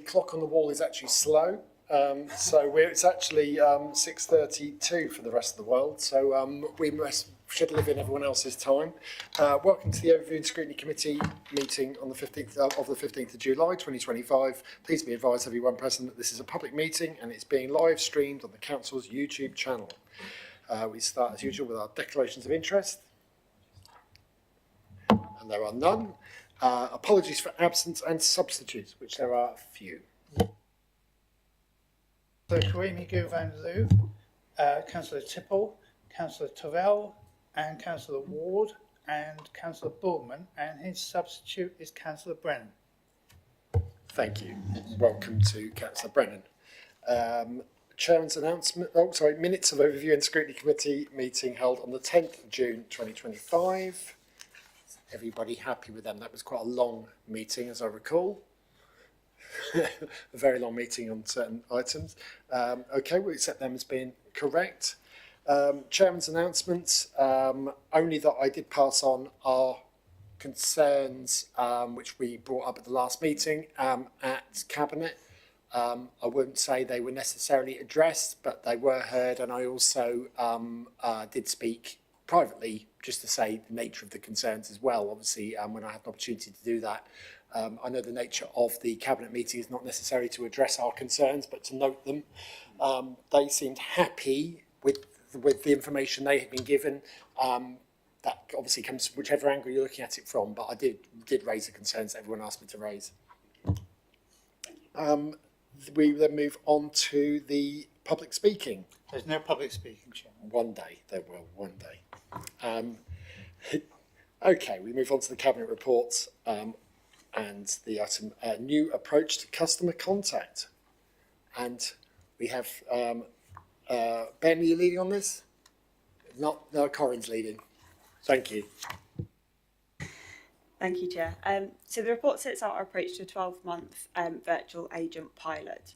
clock on the wall is actually slow. It's actually 6:32 for the rest of the world. So we should live in everyone else's time. Welcome to the Overview and Scrutiny Committee meeting on the 15th of July 2025. Please be advised, everyone present, that this is a public meeting and it's being live streamed on the Council's YouTube channel. We start as usual with our declarations of interest. And there are none. Apologies for absence and substitutes, which there are a few. Councillor Karimi Gouvan-Lou, Councillor Tipple, Councillor Tyrrell, and Councillor Ward, and Councillor Bullman, and his substitute is Councillor Brennan. Thank you. Welcome to Councillor Brennan. Chairman's announcement. Minutes of Overview and Scrutiny Committee meeting held on the 10th of June 2025. Is everybody happy with them? That was quite a long meeting, as I recall. A very long meeting on certain items. Okay, we'll accept them as being correct. Chairman's announcements, only that I did pass on our concerns which we brought up at the last meeting at Cabinet. I wouldn't say they were necessarily addressed, but they were heard, and I also did speak privately just to say the nature of the concerns as well, obviously, when I had an opportunity to do that. I know the nature of the Cabinet meeting is not necessarily to address our concerns, but to note them. They seemed happy with the information they had been given. That obviously comes from whichever angle you're looking at it from, but I did raise the concerns that everyone asked me to raise. We then move on to the public speaking. There's no public speaking, Chairman. One day, there will, one day. Okay, we move on to the Cabinet reports and the item, new approach to customer contact. And we have, Ben, are you leading on this? No, Corinne's leading. Thank you. Thank you, Chair. So the report sets out our approach to a 12-month virtual agent pilot.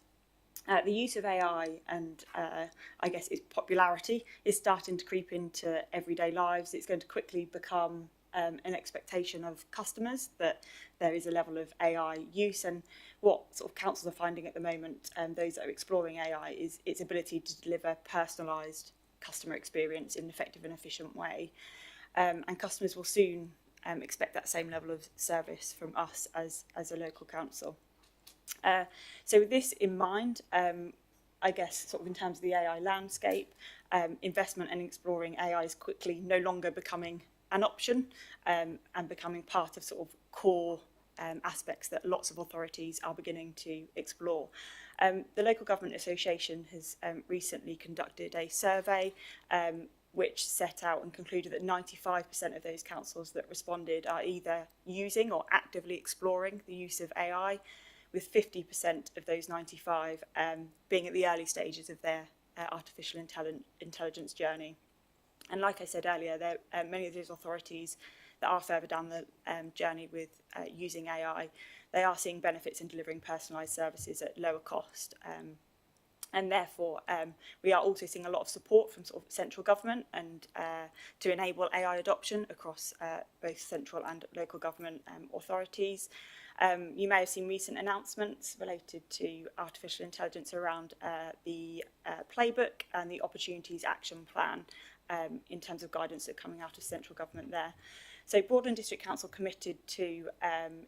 The use of AI and I guess its popularity is starting to creep into everyday lives. It's going to quickly become an expectation of customers that there is a level of AI use, and what sort of councils are finding at the moment, those that are exploring AI, is its ability to deliver personalised customer experience in an effective and efficient way. And customers will soon expect that same level of service from us as a local council. So with this in mind, I guess sort of in terms of the AI landscape, investment in exploring AI is quickly no longer becoming an option and becoming part of sort of core aspects that lots of authorities are beginning to explore. The Local Government Association has recently conducted a survey which set out and concluded that 95% of those councils that responded are either using or actively exploring the use of AI, with 50% of those 95 being at the early stages of their artificial intelligence journey. And like I said earlier, there are many of those authorities that are further down the journey with using AI. They are seeing benefits in delivering personalised services at lower cost. And therefore, we are also seeing a lot of support from sort of central government and to enable AI adoption across both central and local government authorities. You may have seen recent announcements related to artificial intelligence around the playbook and the Opportunities Action Plan in terms of guidance that's coming out of central government there. So Broadland District Council committed to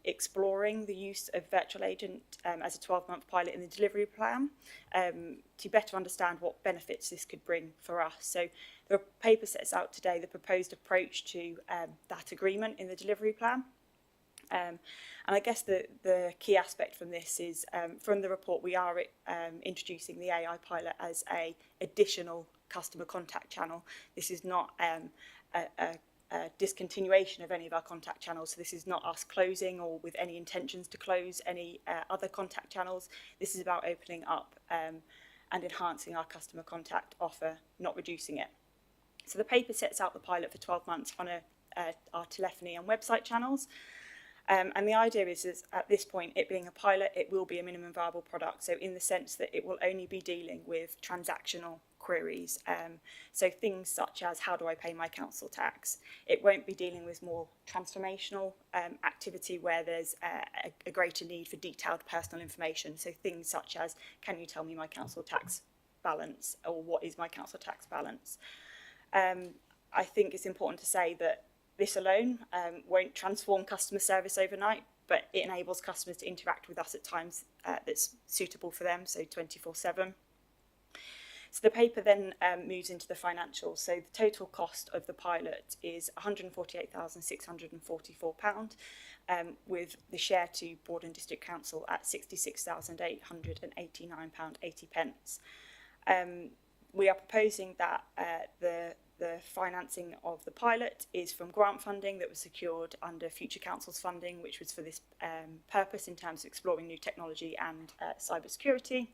exploring the use of virtual agent as a 12-month pilot in the delivery plan to better understand what benefits this could bring for us. So the paper sets out today the proposed approach to that agreement in the delivery plan. And I guess the key aspect from this is, from the report, we are introducing the AI pilot as an additional customer contact channel. This is not a discontinuation of any of our contact channels. So this is not us closing or with any intentions to close any other contact channels. This is about opening up and enhancing our customer contact offer, not reducing it. So the paper sets out the pilot for 12 months on our telephony and website channels. And the idea is at this point, it being a pilot, it will be a minimum viable product. So in the sense that it will only be dealing with transactional queries. So things such as, how do I pay my council tax? It won't be dealing with more transformational activity where there's a greater need for detailed personal information. So things such as, can you tell me my council tax balance, or what is my council tax balance? I think it's important to say that this alone won't transform customer service overnight, but it enables customers to interact with us at times that's suitable for them, so 24/7. So the paper then moves into the financials. So the total cost of the pilot is £148,644, with the share to Broadland District Council at £66,889.80. We are proposing that the financing of the pilot is from grant funding that was secured under Future Council's funding, which was for this purpose in terms of exploring new technology and cyber security.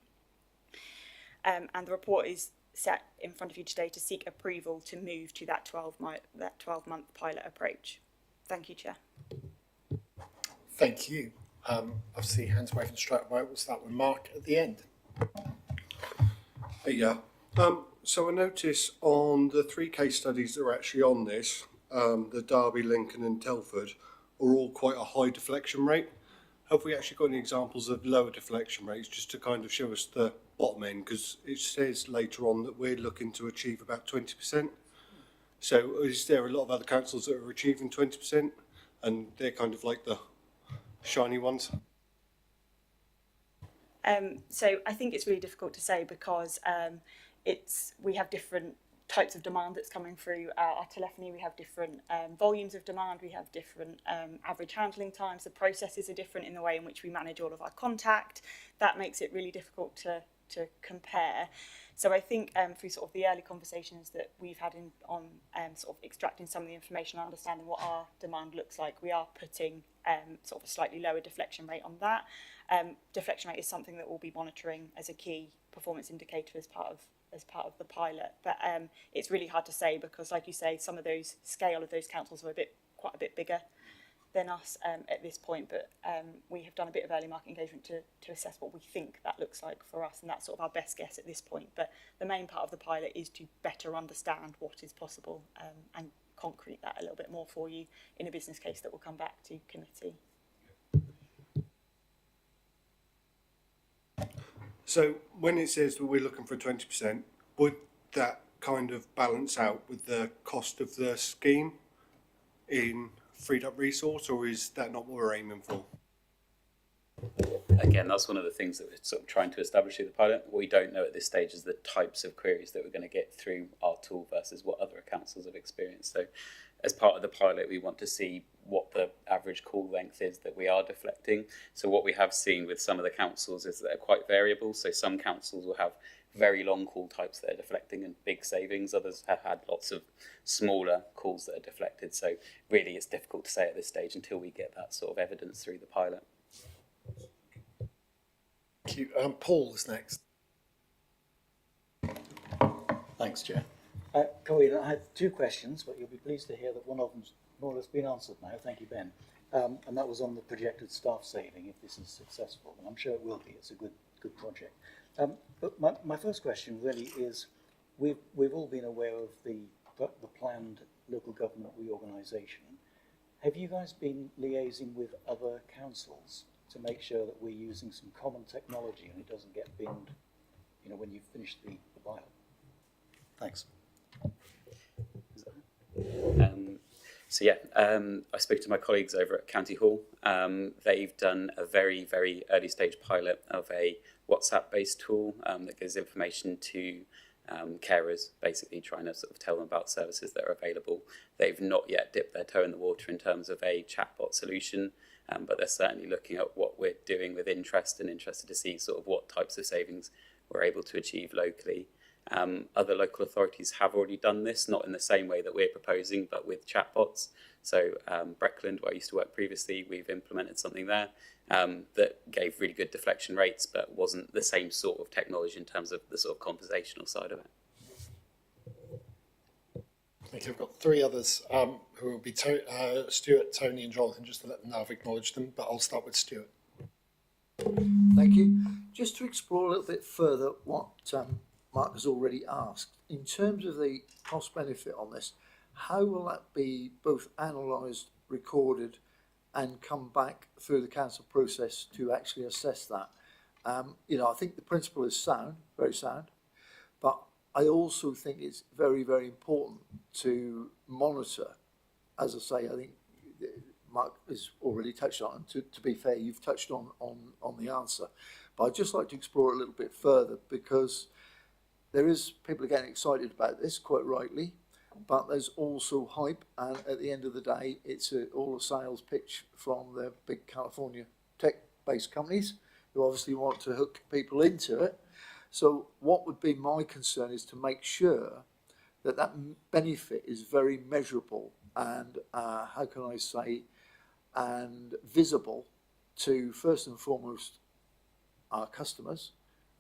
And the report is set in front of you today to seek approval to move to that 12-month pilot approach. Thank you, Chair. Thank you. Obviously, hands waving straight away. We'll start with Mark at the end. Yeah. So I notice on the 3 case studies that are actually on this, the Derby, Lincoln and Telford are all quite a high deflection rate. Have we actually got any examples of lower deflection rates, just to kind of show us the bottom end? Because it says later on that we're looking to achieve about 20%. So is there a lot of other councils that are achieving 20%, and they're kind of like the shiny ones? So I think it's really difficult to say because we have different types of demand that's coming through our telephony. We have different volumes of demand. We have different average handling times. The processes are different in the way in which we manage all of our contact. That makes it really difficult to compare. So I think through sort of the early conversations that we've had on sort of extracting some of the information and understanding what our demand looks like, we are putting sort of a slightly lower deflection rate on that. Deflection rate is something that we'll be monitoring as a key performance indicator as part of the pilot, but it's really hard to say because, like you say, some of those scale of those councils are quite a bit bigger than us at this point, but we have done a bit of early market engagement to assess what we think that looks like for us, and that's sort of our best guess at this point. But the main part of the pilot is to better understand what is possible and concrete that a little bit more for you in a business case that will come back to committee. So when it says that we're looking for 20%, would that kind of balance out with the cost of the scheme in freed up resource, or is that not what we're aiming for? Again, that's one of the things that we're sort of trying to establish through the pilot. What we don't know at this stage is the types of queries that we're going to get through our tool versus what other councils have experienced. So as part of the pilot, we want to see what the average call length is that we are deflecting. So what we have seen with some of the councils is that they're quite variable. So some councils will have very long call types that are deflecting and big savings. Others have had lots of smaller calls that are deflected. So really it's difficult to say at this stage until we get that sort of evidence through the pilot. Thank you. Paul is next. Thanks, Chair. Colleen, I had 2 questions, but you'll be pleased to hear that one of them's more or less been answered now. Thank you, Ben. And that was on the projected staff saving, if this is successful. And I'm sure it will be. It's a good project. But my first question really is, we've all been aware of the planned local government reorganisation. Have you guys been liaising with other councils to make sure that we're using some common technology and it doesn't get binned, when you've finished the pilot? Thanks. I spoke to my colleagues over at County Hall. They've done a very, very early stage pilot of a WhatsApp-based tool that gives information to carers, basically trying to sort of tell them about services that are available. They've not yet dipped their toe in the water in terms of a chatbot solution, but they're certainly looking at what we're doing with interest and interested to see sort of what types of savings we're able to achieve locally. Other local authorities have already done this, not in the same way that we're proposing, but with chatbots. So Broadland, where I used to work previously, we've implemented something there that gave really good deflection rates, but wasn't the same sort of technology in terms of the sort of conversational side of it. Thank you. I've got three others who will be Stuart, Tony and Jonathan, just to let them know I've acknowledged them, but I'll start with Stuart. Thank you. Just to explore a little bit further what Mark has already asked, in terms of the cost benefit on this, how will that be both analysed, recorded and come back through the council process to actually assess that? I think the principle is sound, very sound, but I also think it's very, very important to monitor. As I say, I think Mark has already touched on, and to be fair, you've touched on the answer. But I'd just like to explore a little bit further, because people are getting excited about this, quite rightly, but there's also hype, and at the end of the day, it's all a sales pitch from the big California tech-based companies who obviously want to hook people into it. So what would be my concern is to make sure that that benefit is very measurable and, how can I say, and visible to, first and foremost, our customers,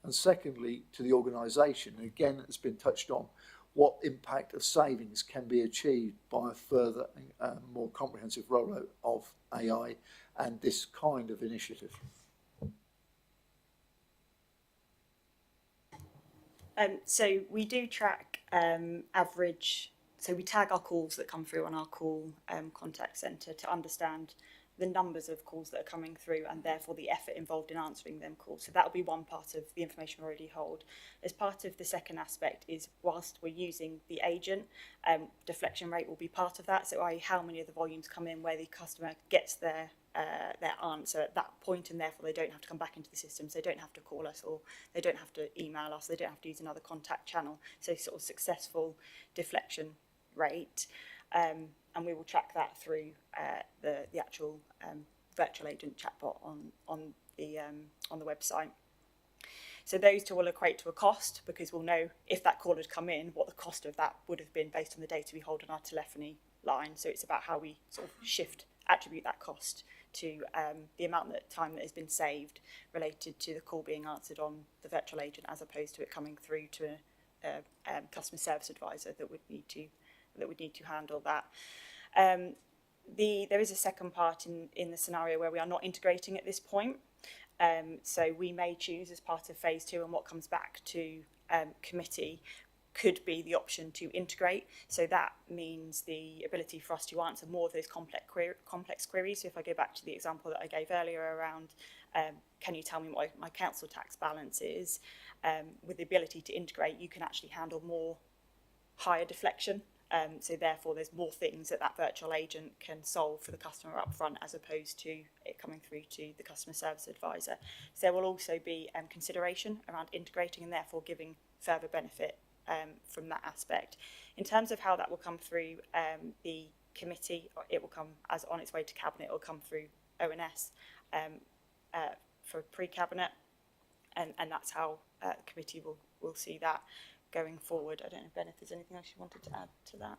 and secondly, to the organisation. Again, it's been touched on, what impact of savings can be achieved by a further, more comprehensive rollout of AI and this kind of initiative. So we do track average, so we tag our calls that come through on our call contact centre to understand the numbers of calls that are coming through and therefore the effort involved in answering them calls. So that will be one part of the information we already hold. As part of the second aspect is, whilst we're using the agent, deflection rate will be part of that. So i.e. how many of the volumes come in where the customer gets their answer at that point, and therefore they don't have to come back into the system, so they don't have to call us, or they don't have to email us, they don't have to use another contact channel. So sort of successful deflection rate. And we will track that through the actual virtual agent chatbot on the website. So those two will equate to a cost, because we'll know if that call had come in, what the cost of that would have been based on the data we hold on our telephony line. So it's about how we sort of attribute that cost to the amount of time that has been saved related to the call being answered on the virtual agent, as opposed to it coming through to a customer service advisor that would need to handle that. There is a second part in the scenario where we are not integrating at this point. So we may choose, as part of phase 2, and what comes back to committee could be the option to integrate. So that means the ability for us to answer more of those complex queries. So if I go back to the example that I gave earlier around, can you tell me what my council tax balance is? With the ability to integrate, you can actually handle more higher deflection. So therefore, there's more things that virtual agent can solve for the customer up front, as opposed to it coming through to the customer service advisor. So there will also be consideration around integrating, and therefore giving further benefit from that aspect. In terms of how that will come through the committee, it will come as on its way to cabinet. It will come through ONS for pre-cabinet, and that's how the committee will see that going forward. I don't know, Ben, if there's anything else you wanted to add to that.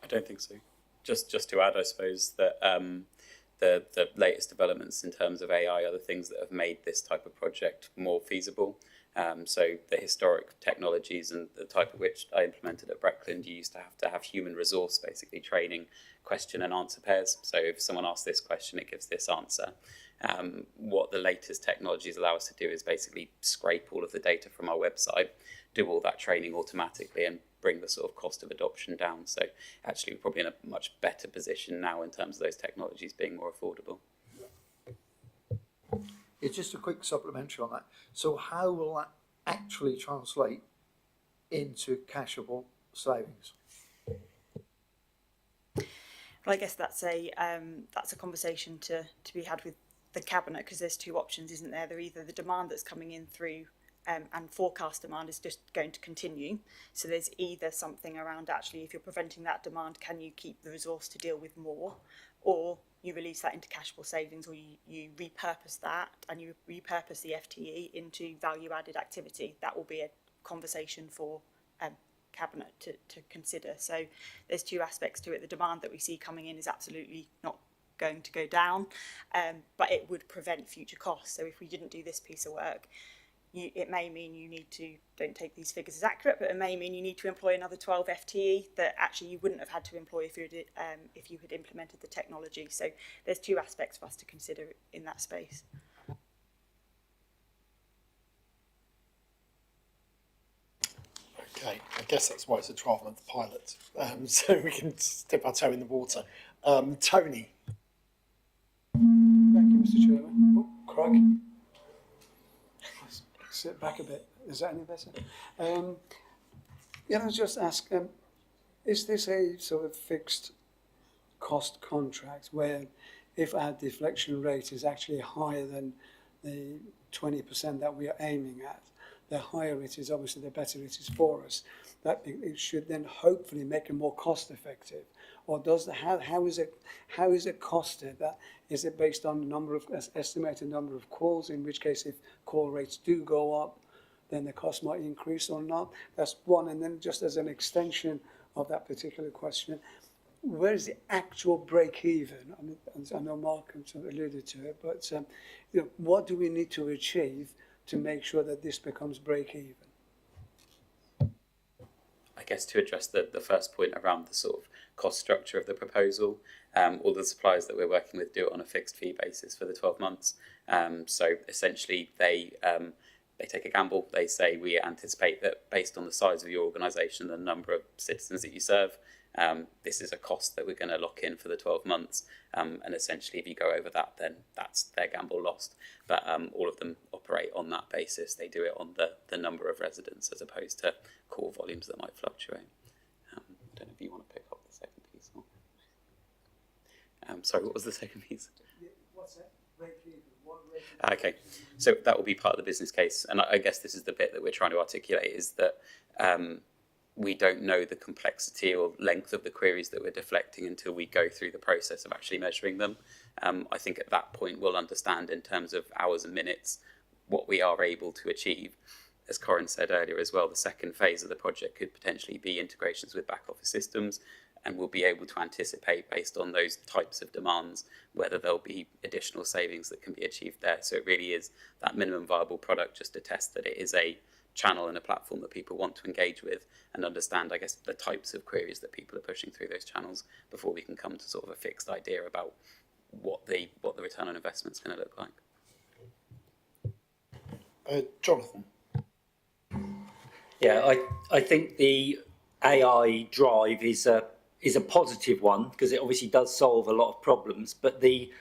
I don't think so. Just to add, I suppose that the latest developments in terms of AI are the things that have made this type of project more feasible. So the historic technologies and the type of which I implemented at Broadland, you used to have human resource basically training question and answer pairs. So if someone asks this question, it gives this answer. What the latest technologies allow us to do is basically scrape all of the data from our website, do all that training automatically, and bring the sort of cost of adoption down. So actually we're probably in a much better position now in terms of those technologies being more affordable. It's just a quick supplementary on that. So how will that actually translate into cashable savings? Well, I guess that's a conversation to be had with the cabinet, because there's two options, isn't there? They're either the demand that's coming in through and forecast demand is just going to continue. So there's either something around, actually, if you're preventing that demand, can you keep the resource to deal with more, or you release that into cashable savings, or you repurpose that and you repurpose the FTE into value-added activity. That will be a conversation for cabinet to consider. So there's two aspects to it. The demand that we see coming in is absolutely not going to go down, but it would prevent future costs. So if we didn't do this piece of work, it may mean you need to, don't take these figures as accurate, but it may mean you need to employ another 12 FTE that actually you wouldn't have had to employ if you had implemented the technology. So there's two aspects for us to consider in that space. Okay, I guess that's why it's a 12-month pilot, so we can dip our toe in the water. Tony. Thank you, Mr. Chairman. Oh, Craig. Sit back a bit. Is that any better? Yeah, I was just ask, is this a sort of fixed cost contract where if our deflection rate is actually higher than the 20% that we are aiming at, the higher it is, obviously, the better it is for us. That it should then hopefully make it more cost effective. Or does the, how is it costed? That is it based on the number of estimated number of calls? In which case, if call rates do go up, then the cost might increase or not. That's one. And then just as an extension of that particular question, where is the actual break even? I mean, I know Mark alluded to it, but you know, what do we need to achieve to make sure that this becomes break even? I guess to address the first point around the sort of cost structure of the proposal, all the suppliers that we're working with do it on a fixed fee basis for the 12 months. So essentially they take a gamble. They say, we anticipate that based on the size of your organisation, the number of citizens that you serve, this is a cost that we're going to lock in for the 12 months. And essentially, if you go over that, then that's their gamble lost. But all of them operate on that basis. They do it on the number of residents as opposed to call volumes that might fluctuate. I don't know if you want to pick up the second piece. Or... sorry, what was the second piece? What's that? Break even. Okay, so that will be part of the business case, and I guess this is the bit that we're trying to articulate, is that we don't know the complexity or length of the queries that we're deflecting until we go through the process of actually measuring them. I think at that point we'll understand in terms of hours and minutes what we are able to achieve. As Corin said earlier as well, the second phase of the project could potentially be integrations with back office systems, and we'll be able to anticipate based on those types of demands whether there'll be additional savings that can be achieved there. So it really is that minimum viable product, just to test that it is a channel and a platform that people want to engage with and understand, I guess, the types of queries that people are pushing through those channels before we can come to sort of a fixed idea about what the return on investment is going to look like. Jonathan. Yeah, I think the AI drive is a positive one because it obviously does solve a lot of problems, but the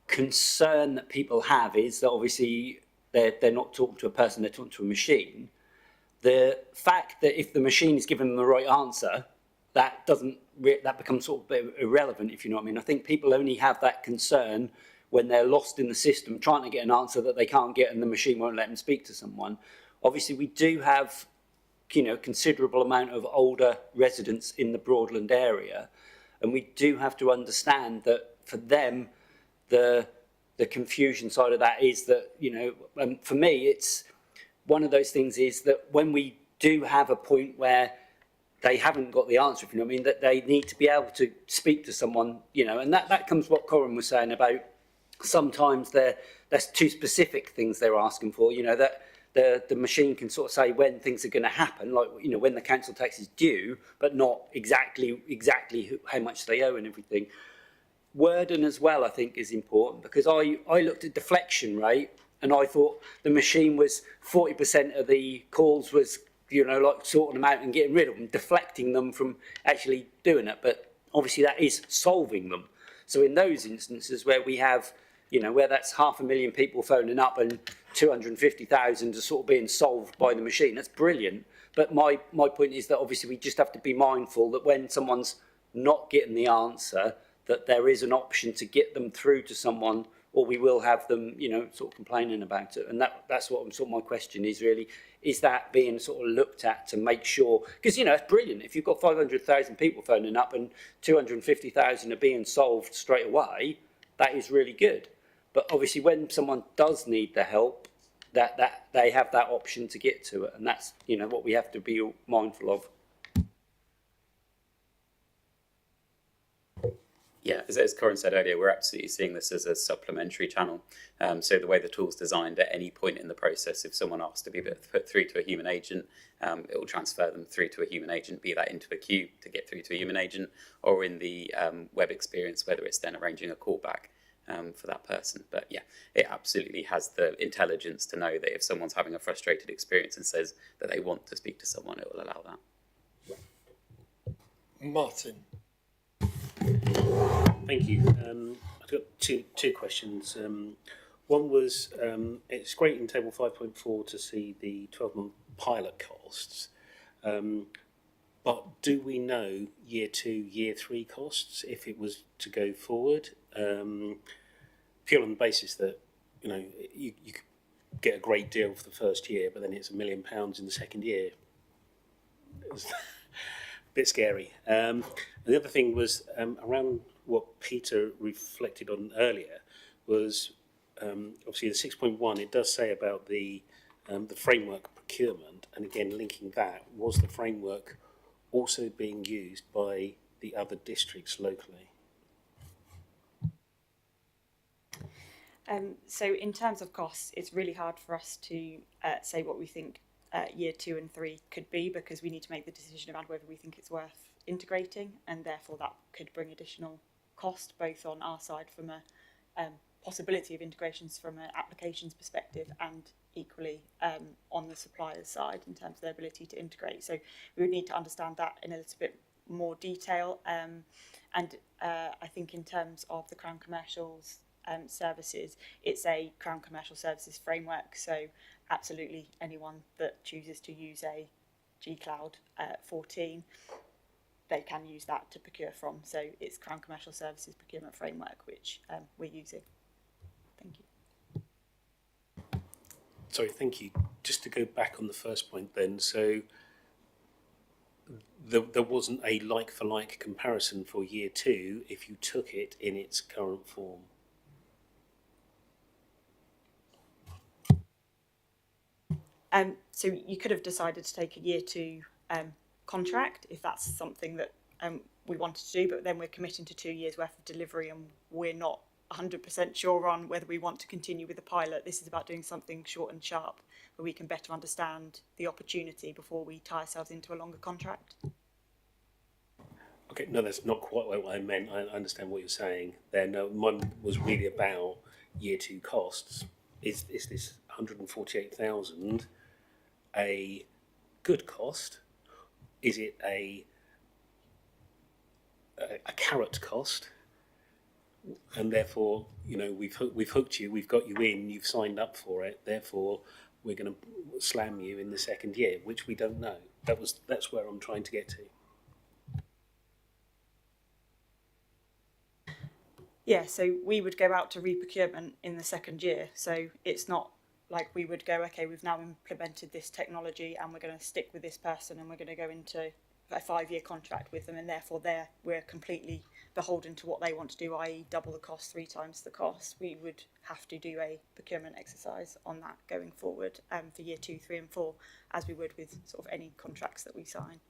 concern that people have is that obviously they're not talking to a person, they're talking to a machine. The fact that if the machine is giving them the right answer, that becomes sort of a bit irrelevant, if you know what I mean. I think people only have that concern when they're lost in the system trying to get an answer that they can't get and the machine won't let them speak to someone. Obviously we do have, you know, considerable amount of older residents in the Broadland area, and we do have to understand that for them the confusion side of that is that, you know, for me it's one of those things is that when we do have a point where they haven't got the answer, if you know what I mean, that they need to be able to speak to someone, you know, and that comes what Corin was saying about sometimes there's too specific things they're asking for, you know, that the machine can sort of say when things are going to happen, like, you know, when the council tax is due, but not exactly how much they owe and everything. Wording as well, I think, is important because I looked at deflection rate and I thought the machine was 40% of the calls was, you know, like sorting them out and getting rid of them, deflecting them from actually doing it. But obviously that is solving them. So in those instances where we have, you know, where that's 500,000 people phoning up and 250,000 are sort of being solved by the machine, that's brilliant. But my point is that obviously we just have to be mindful that when someone's not getting the answer, that there is an option to get them through to someone, or we will have them, you know, sort of complaining about it. And that's what sort of my question is really, is that being sort of looked at to make sure, because, you know, it's brilliant. If you've got 500,000 people phoning up and 250,000 are being solved straight away, that is really good. But obviously when someone does need the help, that they have that option to get to it. And that's, you know, what we have to be mindful of. Yeah, as Corin said earlier, we're absolutely seeing this as a supplementary channel. So the way the tool's designed, at any point in the process, if someone asks to be put through to a human agent, it will transfer them through to a human agent, be that into a queue to get through to a human agent, or in the web experience, whether it's then arranging a callback for that person. But yeah, it absolutely has the intelligence to know that if someone's having a frustrated experience and says that they want to speak to someone, it will allow that. Martin. Thank you. I've got two questions. One was, it's great in table 5.4 to see the 12-month pilot costs, but do we know year 2, year 3 costs if it was to go forward? Purely on the basis that, you could get a great deal for the first year, but then it's £1 million in the second year. It was a bit scary. And the other thing was around what Peter reflected on earlier was obviously the 6.1. It does say about the framework procurement, and again linking that, was the framework also being used by the other districts locally? So in terms of costs, it's really hard for us to say what we think year 2 and 3 could be, because we need to make the decision around whether we think it's worth integrating, and therefore that could bring additional cost, both on our side from a possibility of integrations from an applications perspective, and equally on the supplier's side in terms of their ability to integrate. So we would need to understand that in a little bit more detail. And I think in terms of the Crown Commercial's services, it's a Crown Commercial Services framework, so absolutely anyone that chooses to use a G-Cloud 14, they can use that to procure from. So it's Crown Commercial Services procurement framework which we're using. Thank you. Sorry, thank you. Just to go back on the first point then, so there wasn't a like-for-like comparison for year 2 if you took it in its current form? So you could have decided to take a year 2 contract if that's something that we wanted to do, but then we're committing to 2 years worth of delivery and we're not 100% sure on whether we want to continue with the pilot. This is about doing something short and sharp where we can better understand the opportunity before we tie ourselves into a longer contract. Okay, no, that's not quite what I meant. I understand what you're saying there. No, mine was really about year 2 costs. Is this 148,000 a good cost? Is it a carrot cost? And therefore, we've hooked you, we've got you in, you've signed up for it. Therefore, we're going to slam you in the second year, which we don't know. That's where I'm trying to get to. Yeah, so we would go out to re-procurement in the second year. So it's not like we would go, okay, we've now implemented this technology and we're going to stick with this person and we're going to go into a 5-year contract with them, and therefore we're completely beholden to what they want to do, i.e. double the cost, 3 times the cost. We would have to do a procurement exercise on that going forward for year 2, 3 and 4, as we would with sort of any contracts that we sign.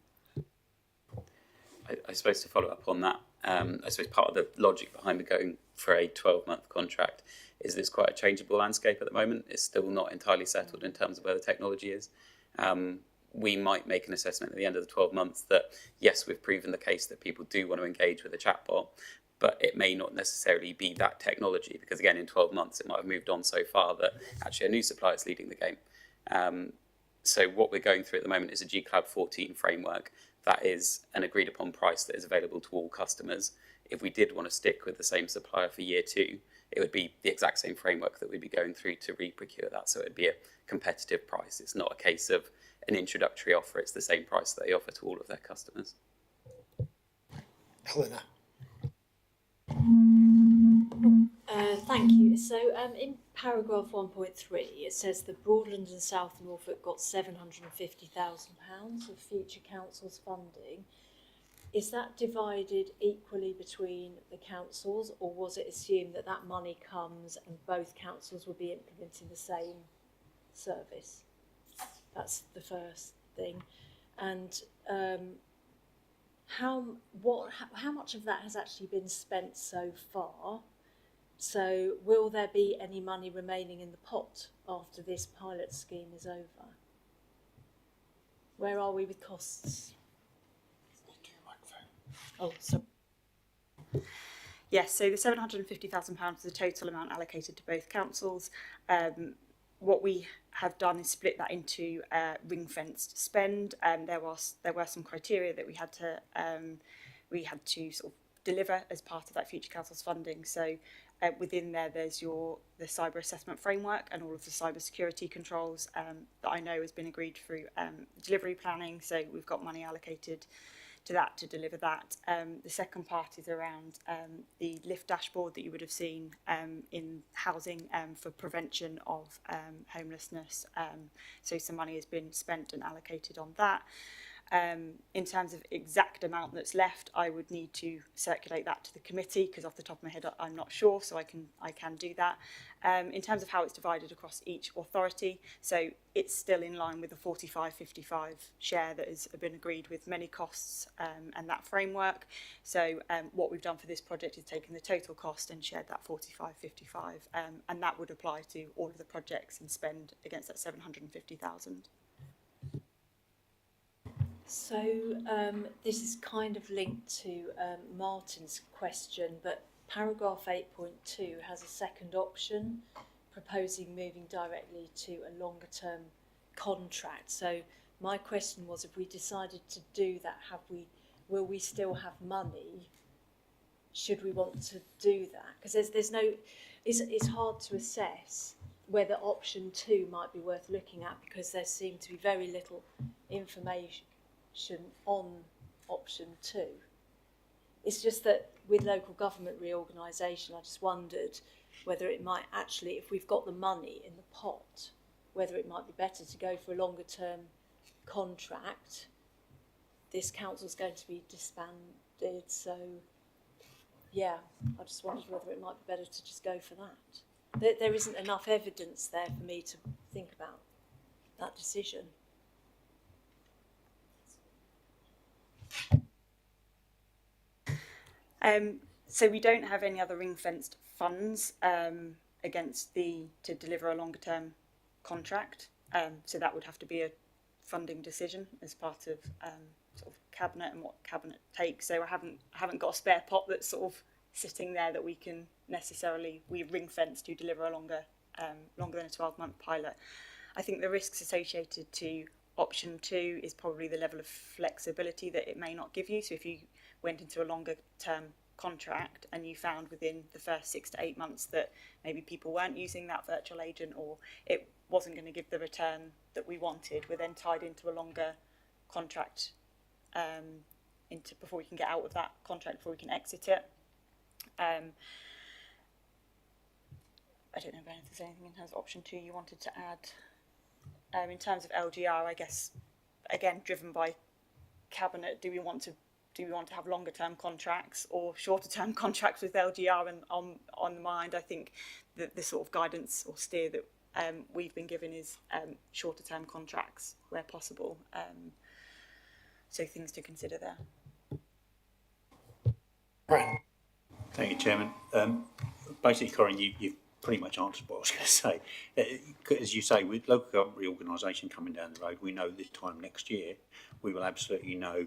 I suppose to follow up on that, I suppose part of the logic behind going for a 12-month contract is that it's quite a changeable landscape at the moment. It's still not entirely settled in terms of where the technology is. We might make an assessment at the end of the 12 months that, yes, we've proven the case that people do want to engage with a chatbot, but it may not necessarily be that technology, because again, in 12 months, it might have moved on so far that actually a new supplier is leading the game. So what we're going through at the moment is a G-Cloud 14 framework. That is an agreed upon price that is available to all customers. If we did want to stick with the same supplier for year 2, it would be the exact same framework that we'd be going through to re-procure that. So it'd be a competitive price. It's not a case of an introductory offer. It's the same price that they offer to all of their customers. Helena. Thank you. So in paragraph 1.3, it says that Broadland and South Norfolk got £750,000 of future councils' funding. Is that divided equally between the councils, or was it assumed that that money comes and both councils will be implementing the same service? That's the first thing. And how much of that has actually been spent so far? So will there be any money remaining in the pot after this pilot scheme is over? Where are we with costs? Oh, sorry. Yes, so the £750,000 is the total amount allocated to both councils. What we have done is split that into ring-fenced spend. There were some criteria that we had to sort of deliver as part of that Future Councils funding. So within there's the cyber assessment framework and all of the cyber security controls that I know has been agreed through delivery planning. So we've got money allocated to that to deliver that. The second part is around the lift dashboard that you would have seen in housing for prevention of homelessness. So some money has been spent and allocated on that. In terms of exact amount that's left, I would need to circulate that to the committee because off the top of my head I'm not sure, so I can do that. In terms of how it's divided across each authority, so it's still in line with the 45-55 share that has been agreed with many costs and that framework. So what we've done for this project is taken the total cost and shared that 45-55, and that would apply to all of the projects and spend against that 750,000. So this is kind of linked to Martin's question, but paragraph 8.2 has a second option proposing moving directly to a longer term contract. So my question was, if we decided to do that, will we still have money? Should we want to do that? Because there's no, it's hard to assess whether option 2 might be worth looking at because there seemed to be very little information on option 2. It's just that with local government reorganisation, I just wondered whether it might actually, if we've got the money in the pot, whether it might be better to go for a longer term contract. This council's going to be disbanded, so yeah, I just wondered whether it might be better to just go for that. There isn't enough evidence there for me to think about that decision. So we don't have any other ring-fenced funds to deliver a longer-term contract. So that would have to be a funding decision as part of sort of cabinet and what cabinet takes. So I haven't got a spare pot that's sort of sitting there that we can necessarily ring-fence to deliver a longer than a 12-month pilot. I think the risks associated to option 2 is probably the level of flexibility that it may not give you. So if you went into a longer term contract and you found within the first 6 to 8 months that maybe people weren't using that virtual agent or it wasn't going to give the return that we wanted, we're then tied into a longer contract before we can get out of that contract, before we can exit it. I don't know if there's anything in terms of option 2 you wanted to add. In terms of LGR, I guess, again, driven by cabinet, do we want to have longer term contracts or shorter term contracts with LGR? And on the mind, I think that the sort of guidance or steer that we've been given is shorter term contracts where possible. So things to consider there. Right. Thank you, Chairman. Basically, Corinne, you've pretty much answered what I was going to say. As you say, with local government reorganisation coming down the road, we know this time next year we will absolutely know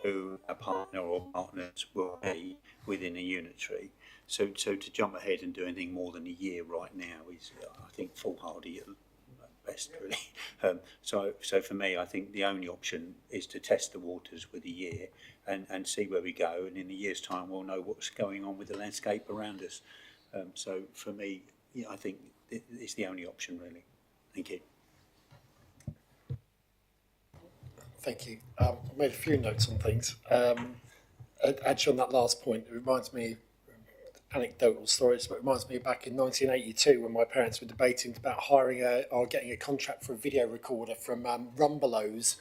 who a partner or partners will be within a unitary. So to jump ahead and do anything more than a year right now is, I think, foolhardy at best, really. So for me, I think the only option is to test the waters with a year and see where we go. And in a year's time, we'll know what's going on with the landscape around us. So for me, I think it's the only option, really. Thank you. Thank you. I made a few notes on things. Actually, on that last point, it reminds me, anecdotal stories, but it reminds me back in 1982 when my parents were debating about hiring or getting a contract for a video recorder from Rumbelows,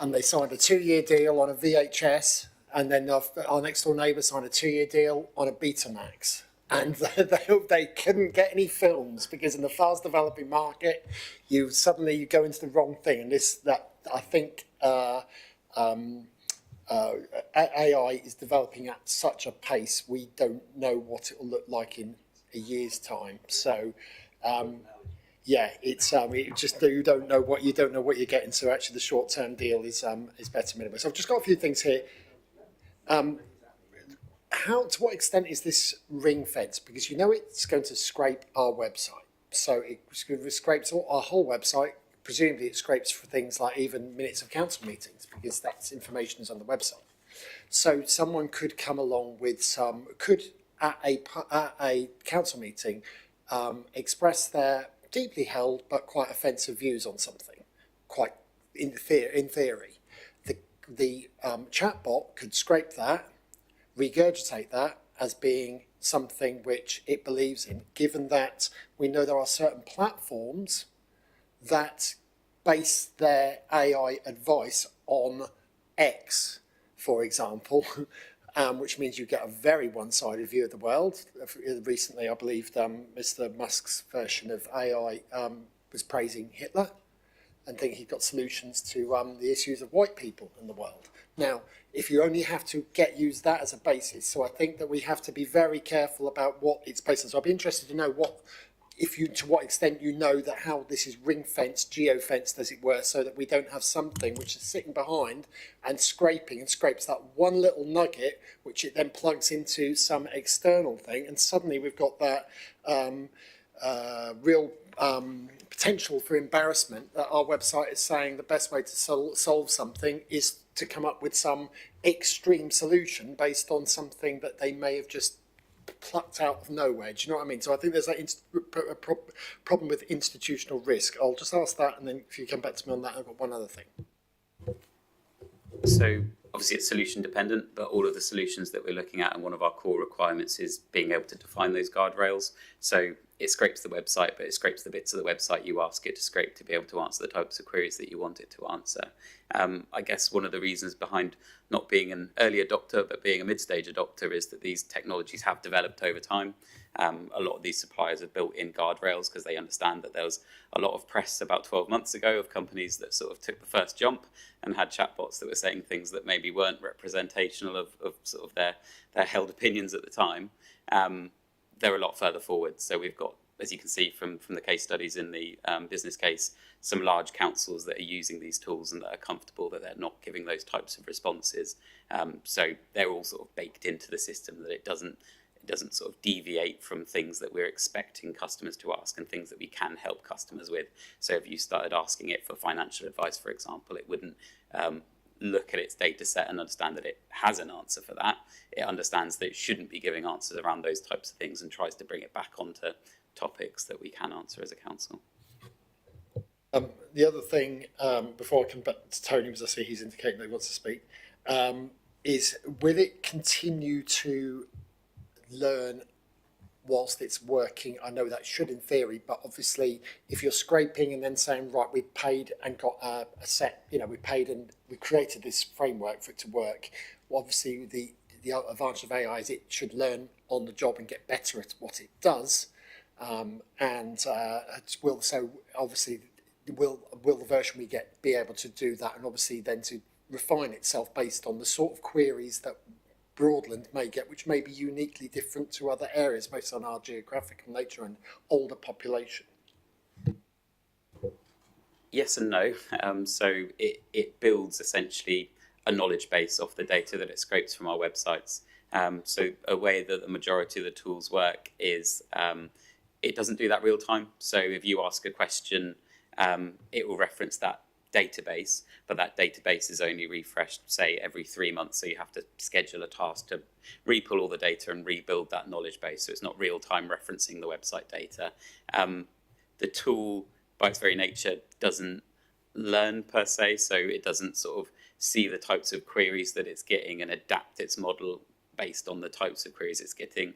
and they signed a 2-year deal on a VHS, and then our next door neighbour signed a 2-year deal on a Betamax. And they couldn't get any films because in the fast developing market, you go into the wrong thing. And I think AI is developing at such a pace, we don't know what it will look like in a year's time. So, yeah, it's it just you don't know what you're getting. So actually, the short-term deal is better minimum. So I've just got a few things here. How to what extent is this ring fence? Because you know it's going to scrape our website. So it scrapes our whole website. Presumably, it scrapes for things like even minutes of council meetings, because that's information is on the website. So someone could come along with at a council meeting express their deeply held but quite offensive views on something. Quite in theory, the chatbot could scrape that, regurgitate that as being something which it believes in. Given that we know there are certain platforms that base their AI advice on X, for example, which means you get a very one-sided view of the world. Recently, I believe Mr. Musk's version of AI was praising Hitler and think he got solutions to the issues of white people in the world. Now, if you only have to use that as a basis, so I think that we have to be very careful about what it's based on. So I'd be interested to know to what extent you know that how this is ring-fenced, geo-fenced as it were, so that we don't have something which is sitting behind and scrapes that one little nugget, which it then plugs into some external thing, and suddenly we've got that real potential for embarrassment that our website is saying the best way to solve something is to come up with some extreme solution based on something that they may have just plucked out of nowhere. Do you know what I mean? So I think there's that problem with institutional risk. I'll just ask that, and then if you come back to me on that, I've got one other thing. So obviously it's solution dependent, but all of the solutions that we're looking at, and one of our core requirements is being able to define those guardrails. So it scrapes the website, but it scrapes the bits of the website you ask it to scrape to be able to answer the types of queries that you want it to answer. I guess one of the reasons behind not being an early adopter, but being a mid-stage adopter, is that these technologies have developed over time. A lot of these suppliers have built in guardrails because they understand that there was a lot of press about 12 months ago of companies that sort of took the first jump and had chatbots that were saying things that maybe weren't representational of sort of their held opinions at the time. They're a lot further forward. So we've got, as you can see from the case studies in the business case, some large councils that are using these tools and that are comfortable that they're not giving those types of responses. So they're all sort of baked into the system, that it doesn't sort of deviate from things that we're expecting customers to ask and things that we can help customers with. So if you started asking it for financial advice, for example, it wouldn't look at its data set and understand that it has an answer for that. It understands that it shouldn't be giving answers around those types of things and tries to bring it back onto topics that we can answer as a council. The other thing, before I come back to Tony, because I see he's indicating that he wants to speak, is will it continue to learn whilst it's working? I know that should in theory, but obviously if you're scraping and then saying, right, we paid and got a set, we paid and we created this framework for it to work, well, obviously the advantage of AI is it should learn on the job and get better at what it does. Will the version we get be able to do that, and obviously then to refine itself based on the sort of queries that Broadland may get, which may be uniquely different to other areas based on our geographical nature and older population? Yes and no. So it builds essentially a knowledge base off the data that it scrapes from our websites. So a way that the majority of the tools work is it doesn't do that real time. So if you ask a question, it will reference that database, but that database is only refreshed, say, every 3 months. So you have to schedule a task to re-pull all the data and rebuild that knowledge base. So it's not real time referencing the website data. The tool, by its very nature, doesn't learn per se. So it doesn't sort of see the types of queries that it's getting and adapt its model based on the types of queries it's getting.